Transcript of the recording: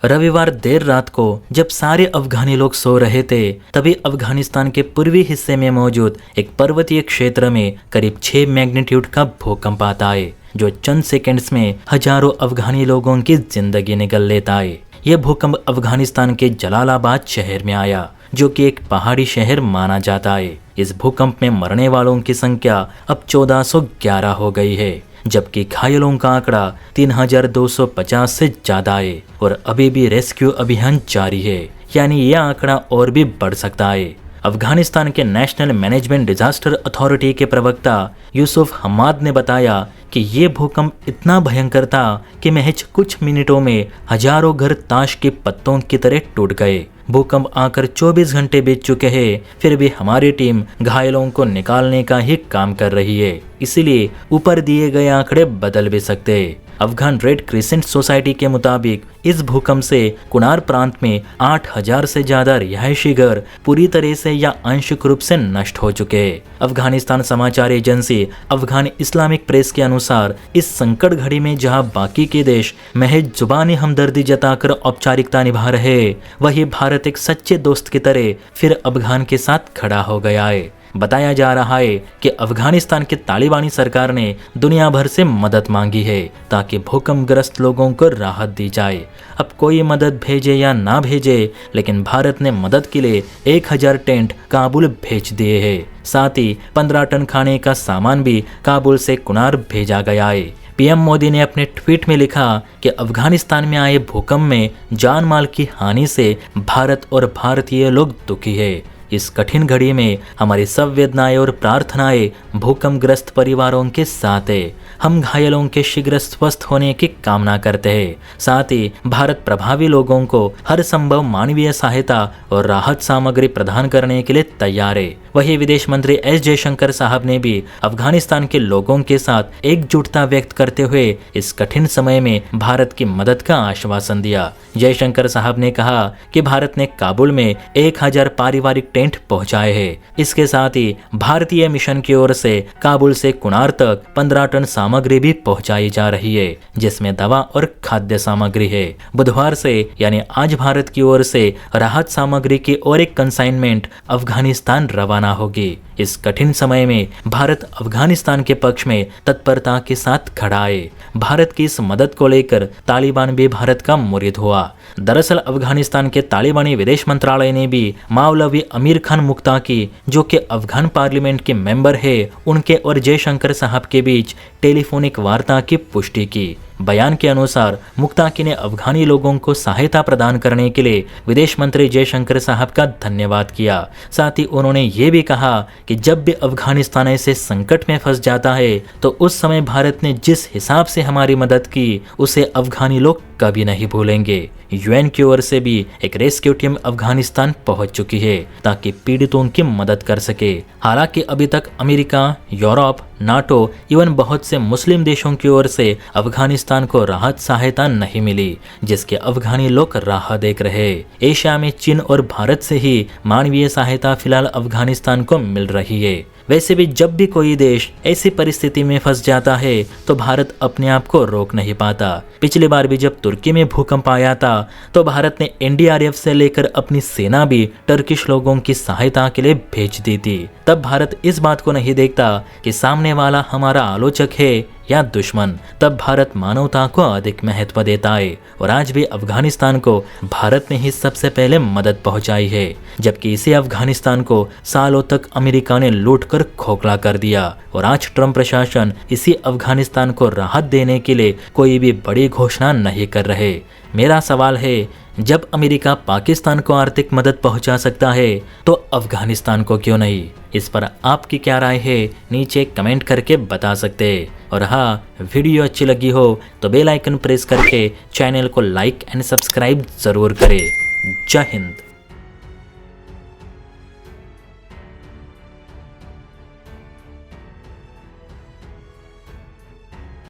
रविवार देर रात को जब सारे अफगानी लोग सो रहे थे, तभी अफगानिस्तान के पूर्वी हिस्से में मौजूद एक पर्वतीय क्षेत्र में करीब 6 मैग्नीट्यूड का भूकंप आता है, जो चंद सेकंड्स में हजारों अफगानी लोगों की जिंदगी निगल लेता है। यह भूकंप अफगानिस्तान के जलालाबाद शहर में आया, जो कि एक पहाड़ी शहर माना जाता है। इस भूकंप में मरने वालों की संख्या अब 1411 हो गई है, जबकि घायलों का आंकड़ा 3250 से ज्यादा है और अभी भी रेस्क्यू अभियान जारी है, यानी यह आंकड़ा और भी बढ़ सकता है। अफगानिस्तान के नेशनल मैनेजमेंट डिजास्टर अथॉरिटी के प्रवक्ता यूसुफ हमाद ने बताया कि ये भूकंप इतना भयंकर था कि महज कुछ मिनटों में हजारों घर ताश के पत्तों की तरह टूट गए। भूकंप आकर 24 घंटे बीत चुके हैं, फिर भी हमारी टीम घायलों को निकालने का ही काम कर रही है, इसीलिए ऊपर दिए गए आंकड़े बदल भी सकते हैं। अफगान रेड क्रिसेंट सोसाइटी के मुताबिक इस भूकंप से कुनार प्रांत में 8000 से ज्यादा रिहायशी घर पूरी तरह से या आंशिक रूप से नष्ट हो चुके हैं। अफगानिस्तान समाचार एजेंसी अफगान इस्लामिक प्रेस के अनुसार इस संकट घड़ी में जहां बाकी के देश महज जुबानी हमदर्दी जताकर औपचारिकता निभा रहे हैं, वहीं भारत एक सच्चे दोस्त की तरह फिर अफगान के साथ खड़ा हो गया है। बताया जा रहा है कि अफगानिस्तान की तालिबानी सरकार ने दुनिया भर से मदद मांगी है ताकि भूकंपग्रस्त लोगों को राहत दी जाए। अब कोई मदद भेजे या ना भेजे, लेकिन भारत ने मदद के लिए 1000 टेंट काबुल भेज दिए हैं। साथ ही 15 टन खाने का सामान भी काबुल से कुनार भेजा गया है। पीएम मोदी ने अपने ट्वीट में लिखा कि अफगानिस्तान में आए भूकंप में जान माल की हानि से भारत और भारतीय लोग दुखी है। इस कठिन घड़ी में हमारी संवेदनाएं और प्रार्थनाएं भूकंपग्रस्त परिवारों के साथ है। हम घायलों के शीघ्र स्वस्थ होने की कामना करते हैं। साथ ही भारत प्रभावी लोगों को हर संभव मानवीय सहायता और राहत सामग्री प्रदान करने के लिए तैयार है। वहीं विदेश मंत्री एस जयशंकर साहब ने भी अफगानिस्तान के लोगों के साथ एकजुटता व्यक्त करते हुए इस कठिन समय में भारत की मदद का आश्वासन दिया। जयशंकर साहब ने कहा कि भारत ने काबुल में 1000 पारिवारिक टेंट पहुंचाए हैं। इसके साथ ही भारतीय मिशन की ओर से काबुल से कुनार तक 15 टन सामग्री भी पहुंचाई जा रही है, जिसमें दवा और खाद्य सामग्री है। बुधवार से यानी आज भारत की ओर से राहत सामग्री की और एक कंसाइनमेंट अफगानिस्तान रवाना होगी। इस कठिन समय में भारत अफगानिस्तान के पक्ष में तत्परता के साथ खड़ा है। भारत की इस मदद को लेकर तालिबान भी भारत का मुरीद हुआ। दरअसल अफगानिस्तान के तालिबानी विदेश मंत्रालय ने भी मौलवी अमीर खान मुक्ताकी, जो कि अफगान पार्लियामेंट के मेंबर है, उनके और जयशंकर साहब के बीच टेलीफोनिक वार्ता की पुष्टि की। बयान के अनुसार मुक्ताकी ने अफगानी लोगों को सहायता प्रदान करने के लिए विदेश मंत्री जयशंकर साहब का धन्यवाद किया। साथ ही उन्होंने ये भी कहा कि जब भी अफगानिस्तान ऐसे संकट में फंस जाता है, तो उस समय भारत ने जिस हिसाब से हमारी मदद की, उसे अफगानी लोग कभी नहीं भूलेंगे। यूएन की ओर से भी एक रेस्क्यू टीम अफगानिस्तान पहुंच चुकी है ताकि पीड़ितों की मदद कर सके। हालांकि अभी तक अमेरिका, यूरोप, नाटो इवन बहुत से मुस्लिम देशों की ओर से अफगानिस्तान को राहत सहायता नहीं मिली, जिसके अफगानी लोग राह देख रहे। एशिया में चीन और भारत से ही मानवीय सहायता फिलहाल अफगानिस्तान को मिल रही है। वैसे भी जब भी कोई देश ऐसी परिस्थिति में फंस जाता है, तो भारत अपने आप को रोक नहीं पाता। पिछली बार भी जब तुर्की में भूकंप आया था, तो भारत ने एनडीआरएफ से लेकर अपनी सेना भी टर्किश लोगों की सहायता के लिए भेज दी थी। तब भारत इस बात को नहीं देखता कि सामने वाला हमारा आलोचक है या दुश्मन। तब भारत मानवता को अधिक महत्व देता है और आज भी अफगानिस्तान को भारत ने ही सबसे पहले मदद पहुंचाई है, जबकि इसी अफगानिस्तान को सालों तक अमेरिका ने लूट कर खोखला कर दिया और आज ट्रंप प्रशासन इसी अफगानिस्तान को राहत देने के लिए कोई भी बड़ी घोषणा नहीं कर रहे। मेरा सवाल है, जब अमेरिका पाकिस्तान को आर्थिक मदद पहुंचा सकता है, तो अफगानिस्तान को क्यों नहीं? इस पर आपकी क्या राय है, नीचे कमेंट करके बता सकते हैं। और हाँ, वीडियो अच्छी लगी हो तो बेल आइकन प्रेस करके चैनल को लाइक एंड सब्सक्राइब जरूर करें। जय हिंद।